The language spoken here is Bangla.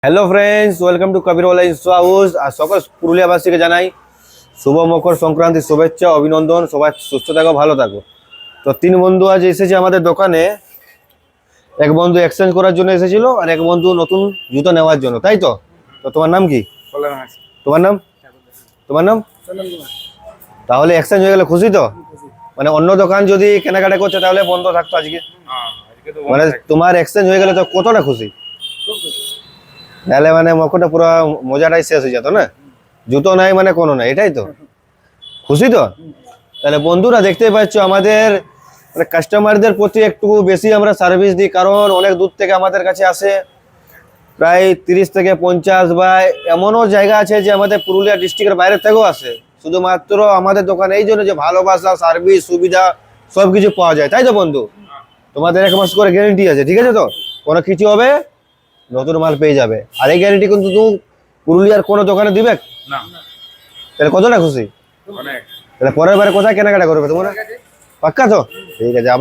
Hello friends, welcome to Kabirwala insta house. আর সকল পুরুলিয়াবাসীকে জানাই শুভ মকর সংক্রান্তির শুভেচ্ছা, অভিনন্দন। সবাই সুস্থ থাকো, ভালো থাকো। তো তিন বন্ধু আজ এসেছে আমাদের দোকানে। এক বন্ধু এক্সচেঞ্জ করার জন্য এসেছিল, আর এক বন্ধু নতুন জুতো নেওয়ার জন্য, তাই তো? তো তোমার নাম কি? তোমার নাম? তোমার নাম? তাহলে এক্সচেঞ্জ হয়ে গেলে খুশি তো? মানে অন্য দোকান যদি কেনাকাটা করছে তাহলে বন্ধ থাকতো আজকে। মানে তোমার এক্সচেঞ্জ হয়ে গেলে তো কতটা খুশি? তাহলে মানে মকরটা পুরো মজাটাই শেষ হয়ে যেত না। জুতো নাই মানে কোনো নাই, এটাই তো খুশি তো। তাহলে বন্ধুরা দেখতেই পাচ্ছ আমাদের মানে কাস্টমারদের প্রতি একটু বেশি আমরা সার্ভিস দিই, কারণ অনেক দূর থেকে আমাদের কাছে আসে। প্রায় 30 থেকে 50 বা এমনও জায়গা আছে যে আমাদের পুরুলিয়া ডিস্ট্রিক্টের বাইরে থেকেও আসে শুধুমাত্র আমাদের দোকানে, এই জন্য যে ভালোবাসা, সার্ভিস, সুবিধা সবকিছু পাওয়া যায়, তাই তো বন্ধু? তোমাদের 1 মাস করে গ্যারেন্টি আছে, ঠিক আছে তো? কোনো কিছু হবে নতুন মাল পেয়ে যাবে, আর এই গ্যারেন্টি কিন্তু তুমি পুরুলিয়ার কোনো দোকানে দিবে না। তাহলে কতটা খুশি? অনেক। তাহলে পরের বারে কোথায় কেনাকাটা করবে তোমরা? পাক্কা তো? ঠিক আছে। আবার